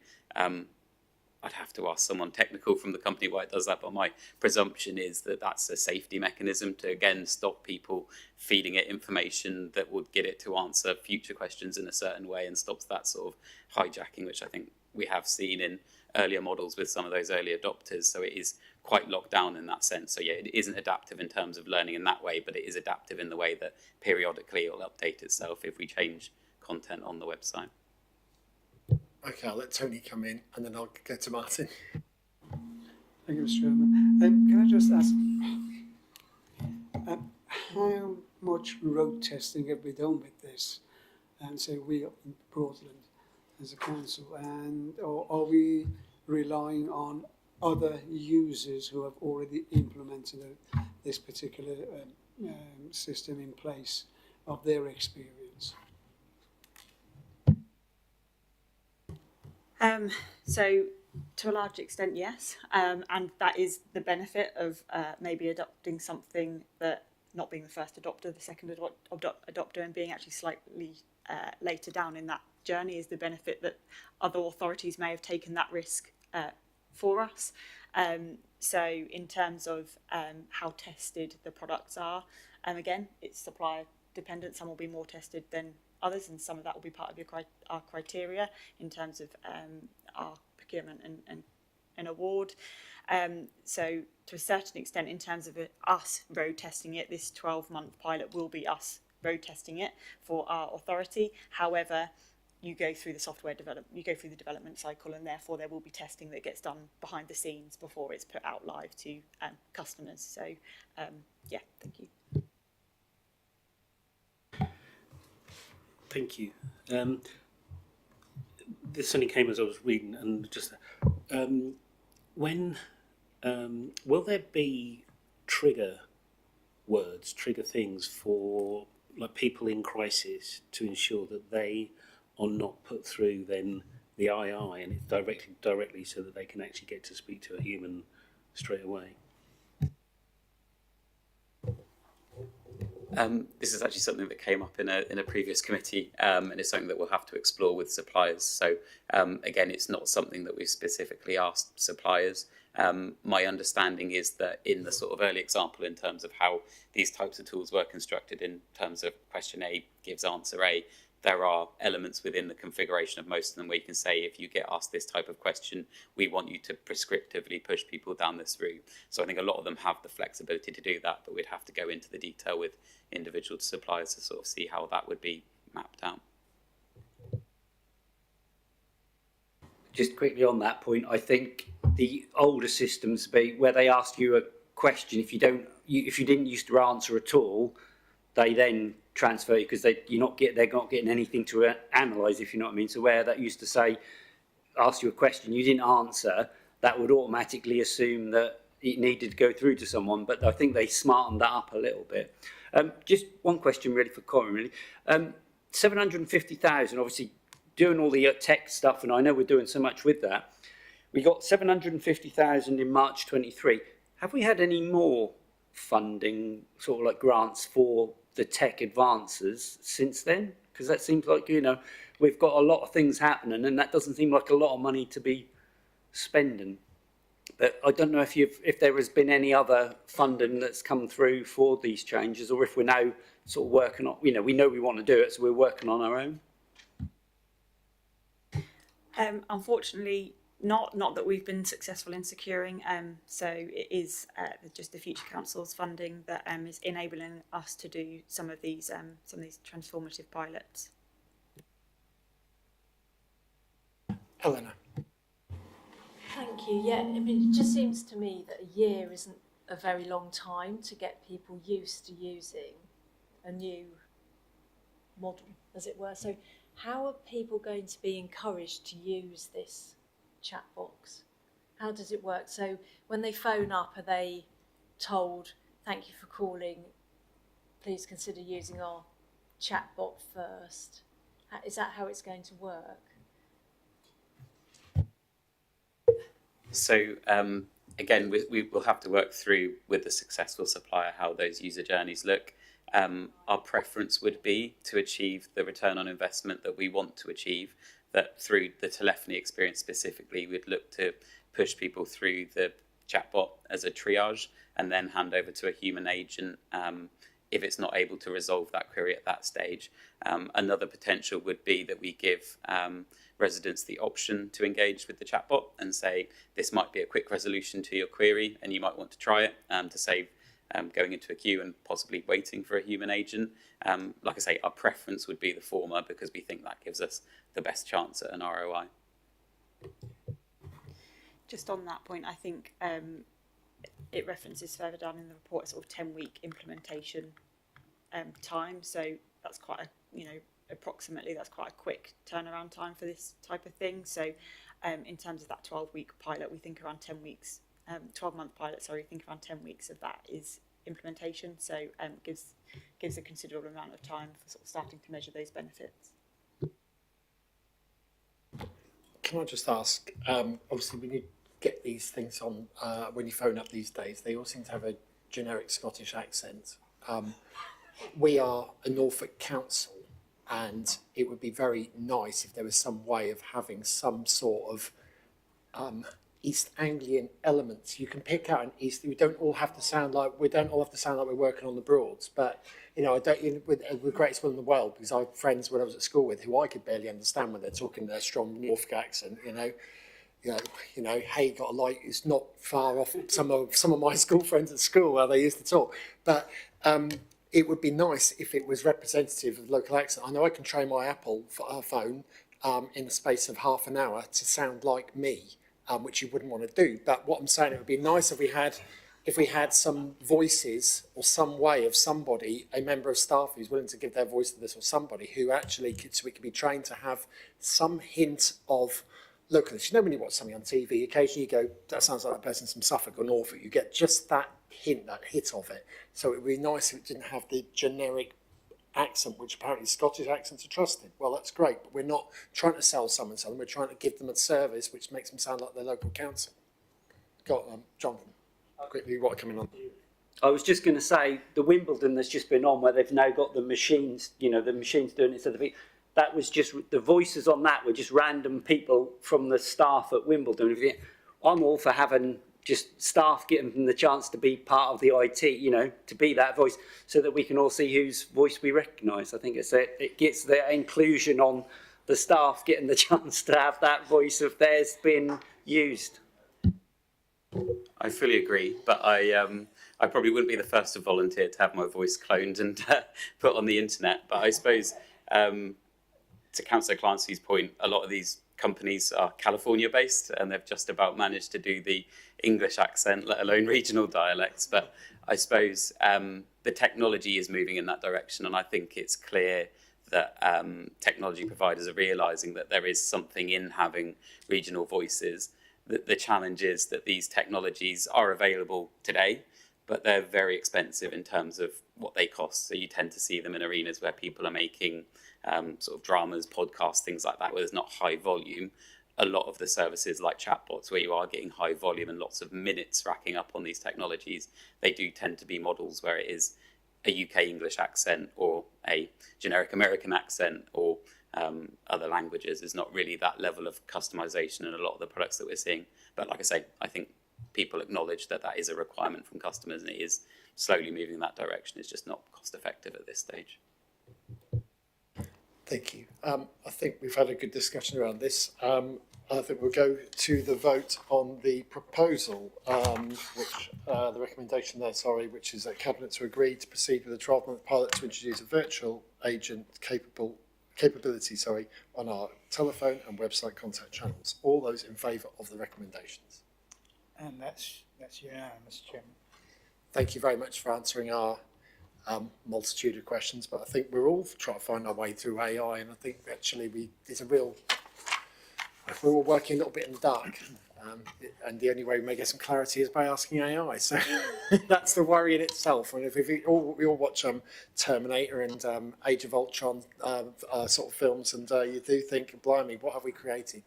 I'd have to ask someone technical from the company why it does that, but my presumption is that that's a safety mechanism to, again, stop people feeding it information that would get it to answer future questions in a certain way, and stops that sort of hijacking, which I think we have seen in earlier models with some of those early adopters. So it is quite locked down in that sense. So yeah, it isn't adaptive in terms of learning in that way, but it is adaptive in the way that periodically it will update itself if we change content on the website. Okay, I'll let Tony come in and then I'll go to Martin. Thank you, Mr. Chairman. Can I just ask, how much road testing have we done with this? And say we up in Broadland as a council, and or are we relying on other users who have already implemented this particular system in place of their experience? So to a large extent, yes, and that is the benefit of maybe adopting something that not being the first adopter, the second adopter, and being actually slightly later down in that journey is the benefit that other authorities may have taken that risk for us. So in terms of how tested the products are, again, it's supplier dependent. Some will be more tested than others, and some of that will be part of our criteria in terms of our procurement and award. So to a certain extent, in terms of us road testing it, this 12-month pilot will be us road testing it for our authority. However, you go through the software development cycle, and therefore there will be testing that gets done behind the scenes before it's put out live to customers. So yeah, thank you. Thank you. This only came as I was reading, and just when will there be trigger words, trigger things for like people in crisis to ensure that they are not put through then the II and it's directly so that they can actually get to speak to a human straight away? This is actually something that came up in a previous committee, and it's something that we'll have to explore with suppliers. So again, it's not something that we've specifically asked suppliers. My understanding is that in the sort of early example in terms of how these types of tools were constructed in terms of question A gives answer A, there are elements within the configuration of most of them where you can say, if you get asked this type of question, we want you to prescriptively push people down this route. So I think a lot of them have the flexibility to do that, but we'd have to go into the detail with individual suppliers to sort of see how that would be mapped out. Just quickly on that point, I think the older systems where they ask you a question, if you didn't used to answer at all, they then transfer you because they're not getting anything to analyse, if you know what I mean. So where that used to say, ask you a question, you didn't answer, that would automatically assume that it needed to go through to someone. But I think they smartened that up a little bit. Just one question really for Corin, really. 750,000, obviously doing all the tech stuff, and I know we're doing so much with that. We got 750,000 in March 23. Have we had any more funding, sort of like grants for the tech advances since then? Because that seems like, we've got a lot of things happening, and that doesn't seem like a lot of money to be spending. But I don't know if there has been any other funding that's come through for these changes, or if we're now sort of working on, we know we want to do it, so we're working on our own. Unfortunately, not that we've been successful in securing. So it is just the Future Council's funding that is enabling us to do some of these transformative pilots. Eleanor. Thank you. Yeah, I mean, it just seems to me that a year isn't a very long time to get people used to using a new model, as it were. So how are people going to be encouraged to use this chat box? How does it work? So when they phone up, are they told, thank you for calling, please consider using our chat bot first? Is that how it's going to work? So again, we will have to work through with the successful supplier how those user journeys look. Our preference would be to achieve the return on investment that we want to achieve, that through the telephony experience specifically, we'd look to push people through the chatbot as a triage and then hand over to a human agent if it's not able to resolve that query at that stage. Another potential would be that we give residents the option to engage with the chatbot and say, this might be a quick resolution to your query and you might want to try it to save going into a queue and possibly waiting for a human agent. Like I say, our preference would be the former because we think that gives us the best chance at an ROI. Just on that point, I think it references further down in the report sort of 10-week implementation time. So that's quite approximately that's quite a quick turnaround time for this type of thing. So in terms of that 12-week pilot, we think around 10 weeks, 12-month pilot, sorry, think around 10 weeks of that is implementation. So gives a considerable amount of time for sort of starting to measure those benefits. Can I just ask, obviously we need to get these things on, when you phone up these days, they all seem to have a generic Scottish accent. We are a Norfolk council, and it would be very nice if there was some way of having some sort of East Anglian elements. You can pick out an East. We don't all have to sound like we're working on the Broads. But with the greatest will in the world, because I have friends when I was at school with who I could barely understand when they're talking their strong Norfolk accent. Hey, got a light. It's not far off some of my school friends at school how they used to talk. But it would be nice if it was representative of local accent. I know I can train my Apple phone in the space of half an hour to sound like me, which you wouldn't want to do. But what I'm saying, it would be nice if we had some voices or some way of somebody, a member of staff who's willing to give their voice to this, or somebody who actually so we could be trained to have some hint of localness. When you watch something on TV, occasionally you go, that sounds like that person's from Suffolk or Norfolk. You get just that hint, that hit of it. So it would be nice if it didn't have the generic accent, which apparently Scottish accents are trusted. Well, that's great, but we're not trying to sell someone something. We're trying to give them a service which makes them sound like their local council. Got Jonathan, quickly, what coming on? I was just going to say, the Wimbledon that's just been on, where they've now got the machines, the machines doing it instead of the people. That was just, the voices on that were just random people from the staff at Wimbledon. I'm all for having just staff getting them the chance to be part of the IT, to be that voice, so that we can all see whose voice we recognise. I think it gets the inclusion on the staff getting the chance to have that voice of theirs being used. I fully agree, but I probably wouldn't be the first to volunteer to have my voice cloned and put on the internet. But I suppose, to Councillor Clancy's point, a lot of these companies are California-based, and they've just about managed to do the English accent, let alone regional dialects. But I suppose the technology is moving in that direction, and I think it's clear that technology providers are realising that there is something in having regional voices. The challenge is that these technologies are available today, but they're very expensive in terms of what they cost. So you tend to see them in arenas where people are making sort of dramas, podcasts, things like that, where there's not high volume. A lot of the services like chatbots, where you are getting high volume and lots of minutes racking up on these technologies, they do tend to be models where it is a UK English accent or a generic American accent or other languages. Is not really that level of customization in a lot of the products that we're seeing. But like I say, I think people acknowledge that that is a requirement from customers, and it is slowly moving in that direction. It's just not cost effective at this stage. Thank you. I think we've had a good discussion around this. I think we'll go to the vote on the proposal, the recommendation there, which is that Cabinet to agree to proceed with a 12-month pilot to introduce a virtual agent capability on our telephone and website contact channels. All those in favour of the recommendations? And that's unanimous, Chairman. Thank you very much for answering our multitude of questions, but I think we're all trying to find our way through AI, and I think actually we're all working a little bit in the dark, and the only way we may get some clarity is by asking AI. So that's the worry in itself. And if we all watch Terminator and Age of Ultron sort of films, and you do think, blimey, what have we created?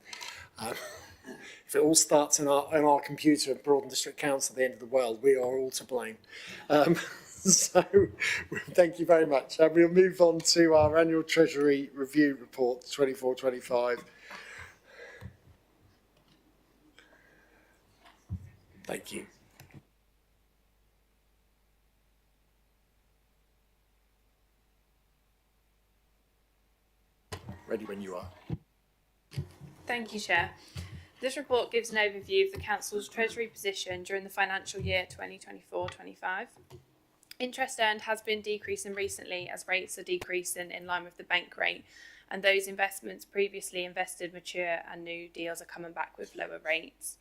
If it all starts in our computer at Broadland District Council at the end of the world, we are all to blame. So thank you very much. We'll move on to our annual Treasury Review Report 24-25. Thank you. Ready when you are. Thank you, Chair. This report gives an overview of the Council's Treasury position during the financial year 2024-25. Interest earned has been decreasing recently as rates are decreasing in line with the bank rate, and those investments previously invested mature and new deals are coming back with lower rates.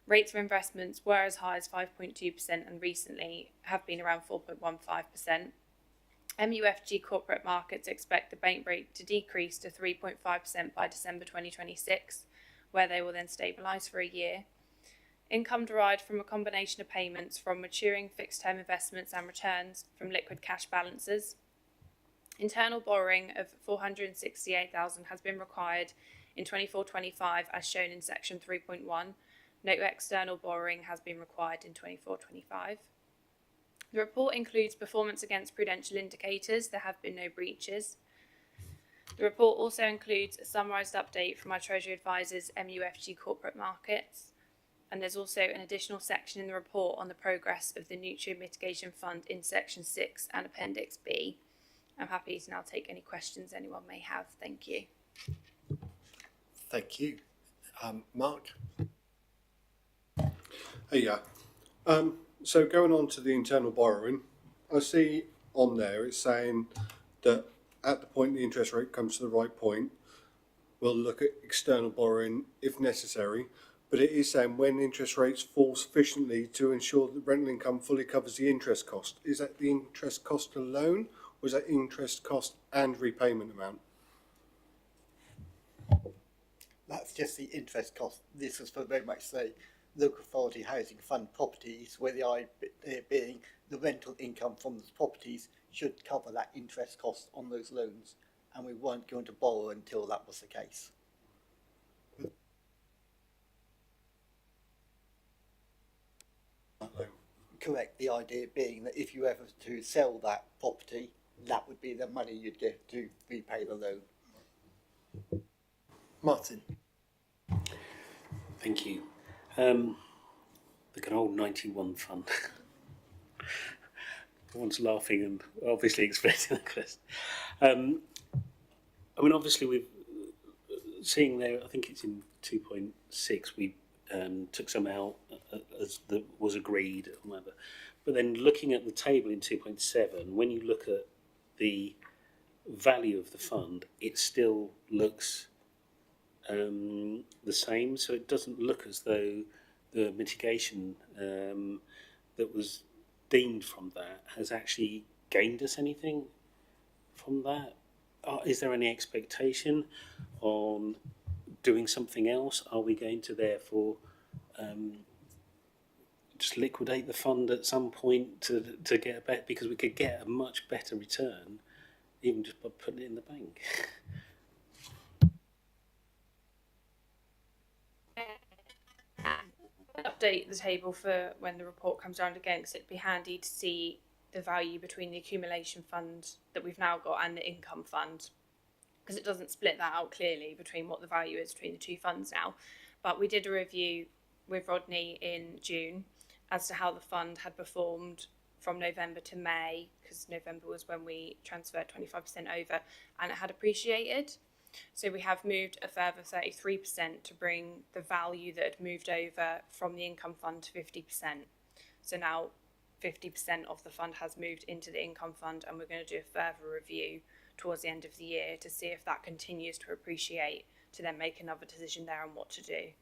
Rates for investments were as high as 5.2% and recently have been around 4.15%. MUFG corporate markets expect the bank rate to decrease to 3.5% by December 2026, where they will then stabilise for a year. Income derived from a combination of payments from maturing fixed-term investments and returns from liquid cash balances. Internal borrowing of $468,000 has been required in 24-25 as shown in section 3.1. No external borrowing has been required in 24-25. The report includes performance against prudential indicators. There have been no breaches. The report also includes a summarised update from our Treasury Advisors MUFG corporate markets. And there's also an additional section in the report on the progress of the Nutrient Mitigation Fund in section 6 and Appendix B. I'm happy to now take any questions anyone may have. Thank you. Thank you. Mark? Yeah. So going on to the internal borrowing, I see on there it's saying that at the point the interest rate comes to the right point, we'll look at external borrowing if necessary, but it is saying when interest rates fall sufficiently to ensure that rental income fully covers the interest cost. Is that the interest cost alone, or is that interest cost and repayment amount? That's just the interest cost. This is for very much, say, local authority housing fund properties, where the idea being the rental income from those properties should cover that interest cost on those loans, and we weren't going to borrow until that was the case. Correct. The idea being that if you ever to sell that property, that would be the money you'd get to repay the loan. Martin? Thank you. The good old 91 fund. Everyone's laughing and obviously expecting the question. I mean, obviously, we've seeing there, I think it's in 2.6, we took some out as that was agreed, or whatever. But then looking at the table in 2.7, when you look at the value of the fund, it still looks the same. So it doesn't look as though the mitigation that was deemed from that has actually gained us anything from that. Is there any expectation on doing something else? Are we going to therefore just liquidate the fund at some point to get a better, because we could get a much better return even just by putting it in the bank? Update the table for when the report comes around again, because it'd be handy to see the value between the accumulation fund that we've now got and the income fund, because it doesn't split that out clearly between what the value is between the two funds now. But we did a review with Rodney in June as to how the fund had performed from November to May, because November was when we transferred 25% over, and it had appreciated. So we have moved a further 33% to bring the value that had moved over from the income fund to 50%. So now 50% of the fund has moved into the income fund, and we're going to do a further review towards the end of the year to see if that continues to appreciate, to then make another decision there on what to do.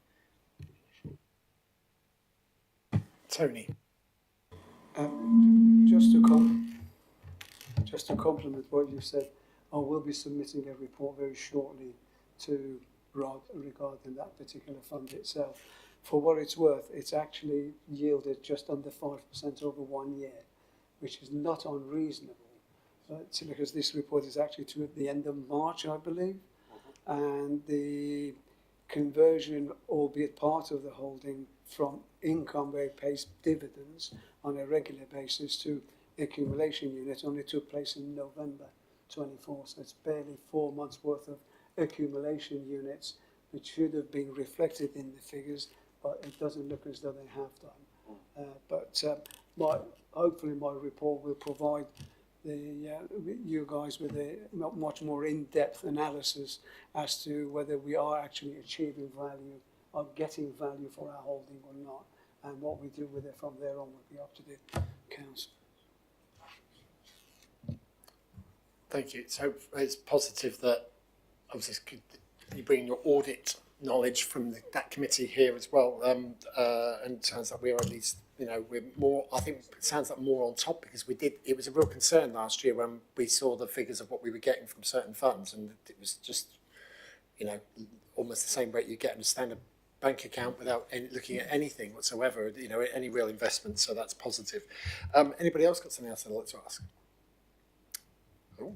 Tony? Just to complement what you said, I will be submitting a report very shortly to Rod regarding that particular fund itself. For what it's worth, it's actually yielded just under 5% over 1 year, which is not unreasonable. But because this report is actually to the end of March, I believe, and the conversion, albeit part of the holding, from income where it pays dividends on a regular basis to accumulation unit only took place in November 24. So it's barely 4 months worth of accumulation units, which should have been reflected in the figures, but it doesn't look as though they have done. Hopefully my report will provide you guys with a much more in-depth analysis as to whether we are actually achieving value or getting value for our holding or not, and what we do with it from there on will be up to the council. Thank you. So it's positive that obviously it's good that you bring your audit knowledge from that committee here as well, and it sounds like we're at least, we're more, I think it sounds like more on top, because it was a real concern last year when we saw the figures of what we were getting from certain funds, and it was just, almost the same rate you get in a standard bank account without looking at anything whatsoever, any real investment, so that's positive. Anybody else got something else they'd like to ask? Oh,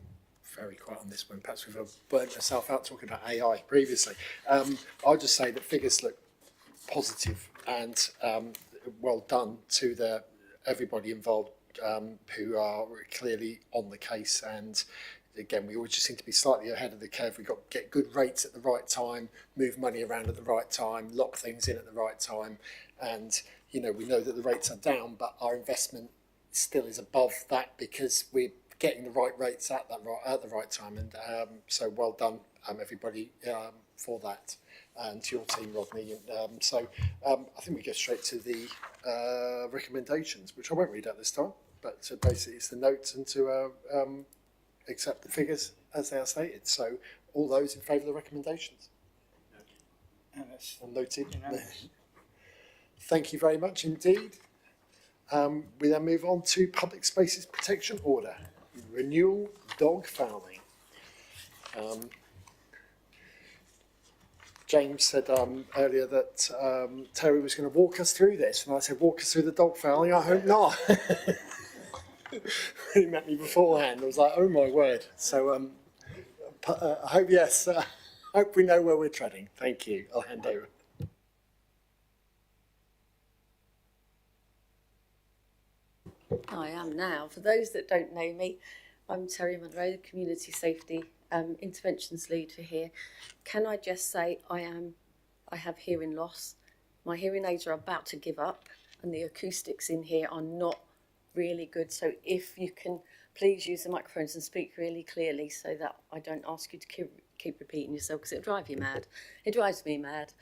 very quiet on this one. Perhaps we've burnt ourselves out talking about AI previously. I'll just say that figures look positive and well done to everybody involved who are clearly on the case. And again, we always just seem to be slightly ahead of the curve. We've got to get good rates at the right time, move money around at the right time, lock things in at the right time. And, we know that the rates are down, but our investment still is above that because we're getting the right rates at the right time. And so well done, everybody, for that. And to your team, Rodney. So I think we go straight to the recommendations, which I won't read out this time, but basically it's the notes and to accept the figures as they are stated. So all those in favour of the recommendations? Noted. Thank you very much indeed. We then move on to Public Spaces Protection Order, renewal dog fouling. James said earlier that Terry was going to walk us through this, and I said, walk us through the dog fouling? I hope not. He met me beforehand. I was like, oh my word. So I hope, yes, hope we know where we're treading. Thank you. I'll hand over. I am now. For those that don't know me, I'm Terry Munro, the Community Safety Interventions Leader here. Can I just say I have hearing loss. My hearing aids are about to give up and the acoustics in here are not really good. So if you can please use the microphones and speak really clearly so that I don't ask you to keep repeating yourself, because it'll drive you mad. It drives me mad.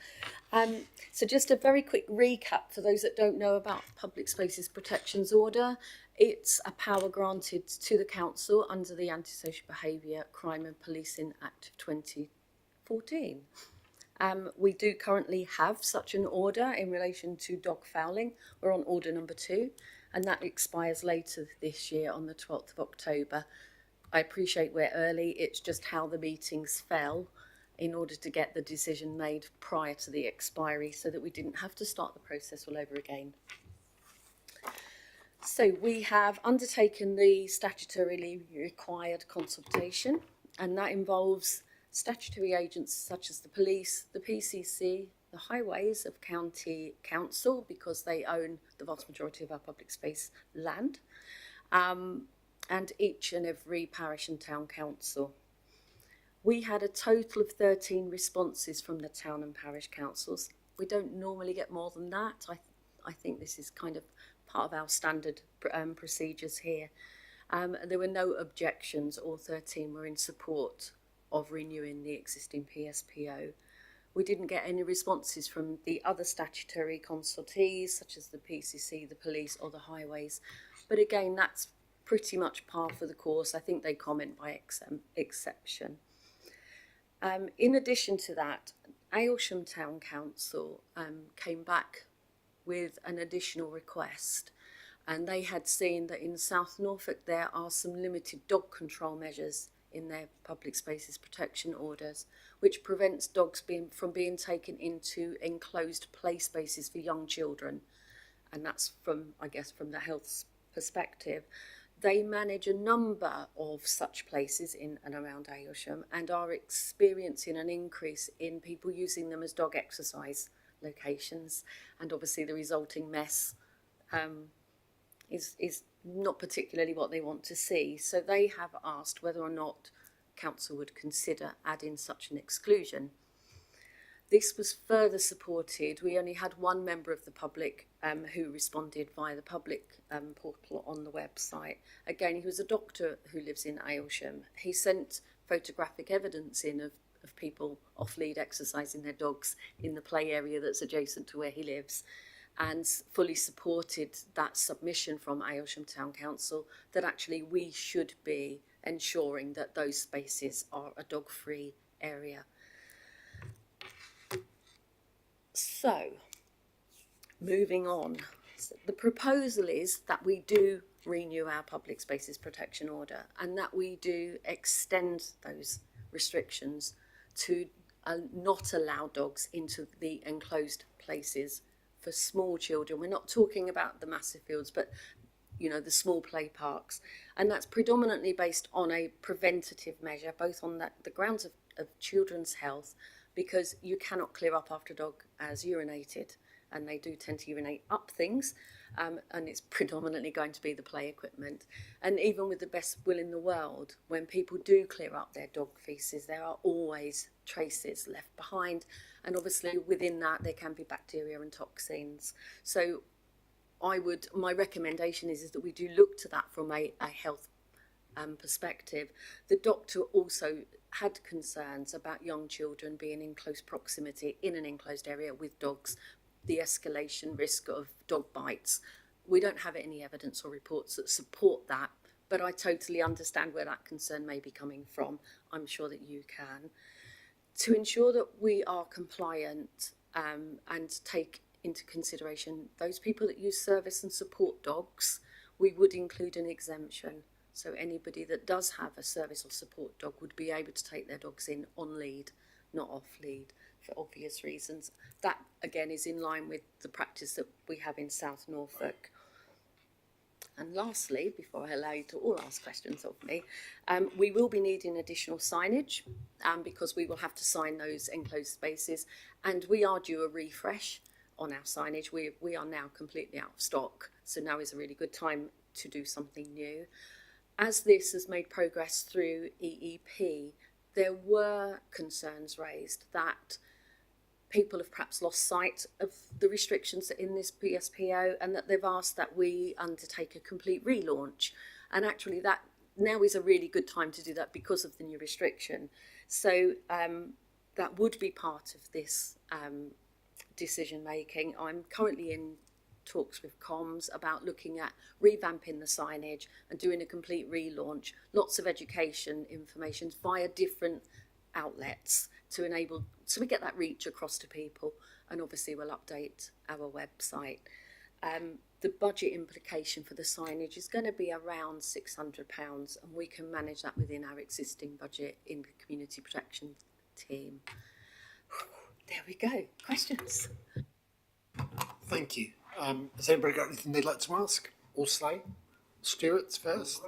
So just a very quick recap for those that don't know about Public Spaces Protections Order. It's a power granted to the council under the Antisocial Behaviour, Crime and Policing Act of 2014. We do currently have such an order in relation to dog fouling. We're on order number 2, and that expires later this year on the 12th of October. I appreciate we're early, it's just how the meetings fell in order to get the decision made prior to the expiry so that we didn't have to start the process all over again. So we have undertaken the statutorily required consultation, and that involves statutory agents such as the police, the PCC, the highways of county council, because they own the vast majority of our public space land, and each and every parish and town council. We had a total of 13 responses from the town and parish councils. We don't normally get more than that. I think this is kind of part of our standard procedures here. There were no objections. All 13 were in support of renewing the existing PSPO. We didn't get any responses from the other statutory consultees, such as the PCC, the police, or the highways. But again, that's pretty much par for the course. I think they comment by exception. In addition to that, Aylsham Town Council came back with an additional request, and they had seen that in South Norfolk there are some limited dog control measures in their public spaces protection orders, which prevents dogs from being taken into enclosed play spaces for young children. And that's from the health perspective. They manage a number of such places in and around Aylsham and are experiencing an increase in people using them as dog exercise locations, and obviously the resulting mess is not particularly what they want to see. So they have asked whether or not council would consider adding such an exclusion. This was further supported. We only had one member of the public who responded via the public portal on the website. Again, he was a doctor who lives in Aylsham. He sent photographic evidence in of people off-lead exercising their dogs in the play area that's adjacent to where he lives, and fully supported that submission from Aylsham Town Council that actually we should be ensuring that those spaces are a dog-free area. So, moving on, so the proposal is that we do renew our public spaces protection order and that we do extend those restrictions to not allow dogs into the enclosed places for small children. We're not talking about the massive fields, but you know, the small play parks, and that's predominantly based on a preventative measure, both on the grounds of children's health, because you cannot clear up after a dog has urinated, and they do tend to urinate up things, and it's predominantly going to be the play equipment. And even with the best will in the world, when people do clear up their dog feces, there are always traces left behind, and obviously within that there can be bacteria and toxins. So my recommendation is that we do look to that from a health perspective. The doctor also had concerns about young children being in close proximity in an enclosed area with dogs, the escalation risk of dog bites. We don't have any evidence or reports that support that, but I totally understand where that concern may be coming from. I'm sure that you can. To ensure that we are compliant and take into consideration those people that use service and support dogs, we would include an exemption. So anybody that does have a service or support dog would be able to take their dogs in on lead, not off lead, for obvious reasons. That again is in line with the practice that we have in South Norfolk. And lastly, before I allow you to all ask questions of me, we will be needing additional signage because we will have to sign those enclosed spaces, and we are due a refresh on our signage. We are now completely out of stock, so now is a really good time to do something new. As this has made progress through EEP, there were concerns raised that people have perhaps lost sight of the restrictions in this PSPO, and that they've asked that we undertake a complete relaunch. And actually that now is a really good time to do that because of the new restriction. So that would be part of this decision making. I'm currently in talks with comms about looking at revamping the signage and doing a complete relaunch, lots of education information via different outlets to enable, so we get that reach across to people, and obviously we'll update our website. The budget implication for the signage is going to be around £600, and we can manage that within our existing budget in the community protection team. There we go. Questions? Thank you. Has anybody got anything they'd like to ask or say? Stuart's first.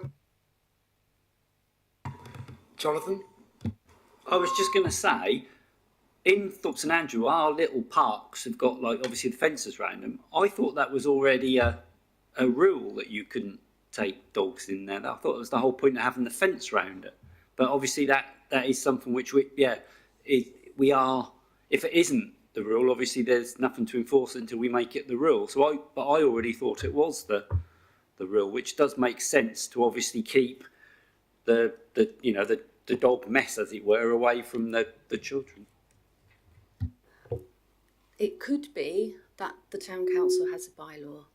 Jonathan? I was just going to say, in Thorpe St Andrew, our little parks have got, like, obviously the fences around them. I thought that was already a rule that you couldn't take dogs in there. I thought it was the whole point of having the fence around it. But obviously that is something which we are, if it isn't the rule, obviously there's nothing to enforce it until we make it the rule. But I already thought it was the rule, which does make sense to obviously keep the dog mess, as it were, away from the children. It could be that the town council has a bylaw,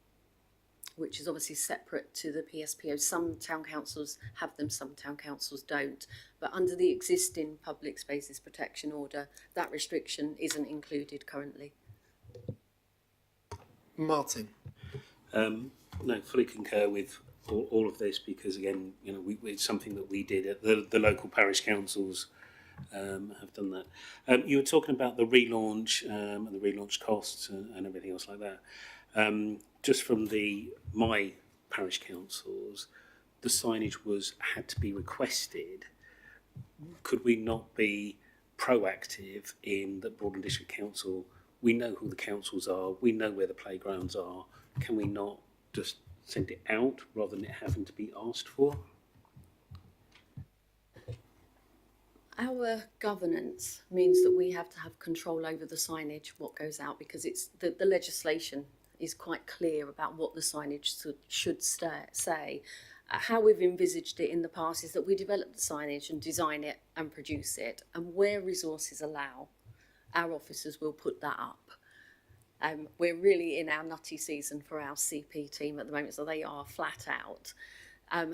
which is obviously separate to the PSPO. Some town councils have them, some town councils don't. But under the existing public spaces protection order, that restriction isn't included currently. Martin? No, fully concur with all of this, because again, it's something that we did at the local parish councils. Have done that. You were talking about the relaunch and the relaunch costs and everything else like that. Just from my parish councils, the signage had to be requested. Could we not be proactive in that Broadland District Council? We know who the councils are. We know where the playgrounds are. Can we not just send it out rather than it having to be asked for? Our governance means that we have to have control over the signage, what goes out, because it's the legislation is quite clear about what the signage should say. How we've envisaged it in the past is that we develop the signage and design it and produce it, and where resources allow, our officers will put that up. We're really in our nutty season for our CP team at the moment, so they are flat out.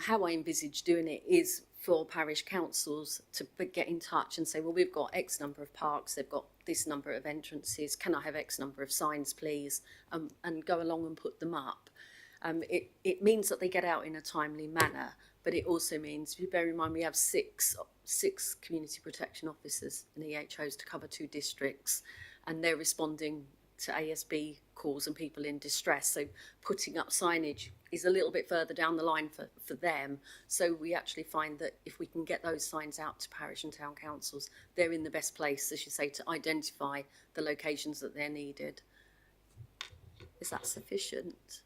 How I envisage doing it is for parish councils to get in touch and say, well, we've got X number of parks, they've got this number of entrances, can I have X number of signs, please, and go along and put them up. It means that they get out in a timely manner, but it also means, if you bear in mind, we have six community protection officers and EHOs to cover 2 districts, and they're responding to ASB calls and people in distress. So putting up signage is a little bit further down the line for them. So we actually find that if we can get those signs out to parish and town councils, they're in the best place, as you say, to identify the locations that they're needed. Is that sufficient?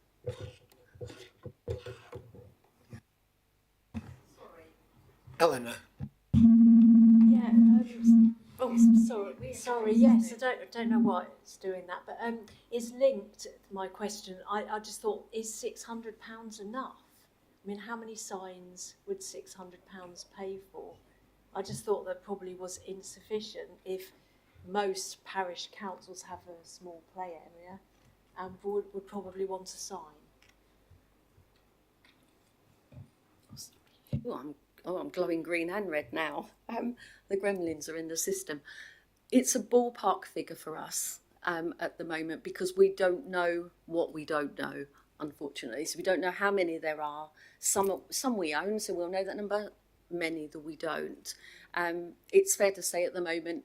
Eleanor. Yeah. Sorry. Yes, I don't know why it's doing that, but it's linked. My question. I just thought, is £600 enough? I mean, how many signs would £600 pay for? I just thought that probably was insufficient if most parish councils have a small play area and would probably want a sign. I'm glowing green and red now. The gremlins are in the system. It's a ballpark figure for us at the moment because we don't know what we don't know, unfortunately. So we don't know how many there are. Some we own, so we'll know that number. Many that we don't. It's fair to say at the moment,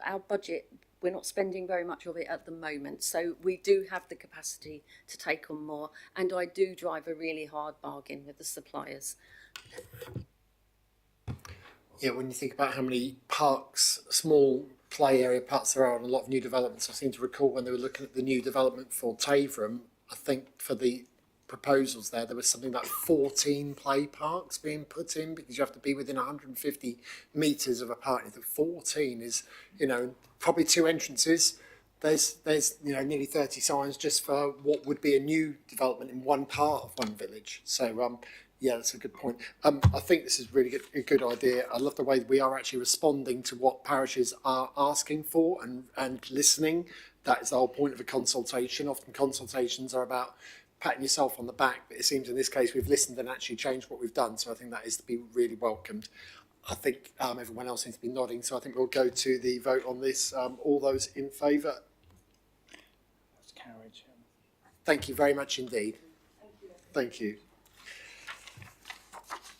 our budget, we're not spending very much of it at the moment. So we do have the capacity to take on more. And I do drive a really hard bargain with the suppliers. Yeah, when you think about how many parks, small play area parks there are on a lot of new developments, I seem to recall when they were looking at the new development for Taveram, I think for the proposals there was something like 14 play parks being put in because you have to be within 150 metres of a park. The 14 is, probably 2 entrances. There's nearly 30 signs just for what would be a new development in one part of one village. So, yeah, that's a good point. I think this is really a good idea. I love the way we are actually responding to what parishes are asking for and listening. That is the whole point of a consultation. Often consultations are about patting yourself on the back, but it seems in this case we've listened and actually changed what we've done. So I think that is to be really welcomed. I think everyone else seems to be nodding, so I think we'll go to the vote on this. All those in favour? That's carried. Thank you very much indeed. Thank you.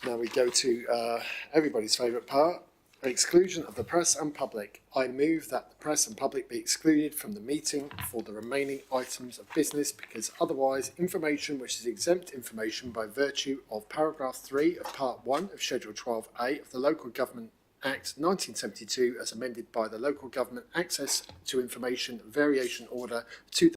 Now we go to everybody's favourite part, exclusion of the press and public. I move that the press and public be excluded from the meeting for the remaining items of business because otherwise information which is exempt information by virtue of paragraph 3 of part 1 of schedule 12A of the Local Government Act 1972 as amended by the Local Government Access to Information Variation Order 2000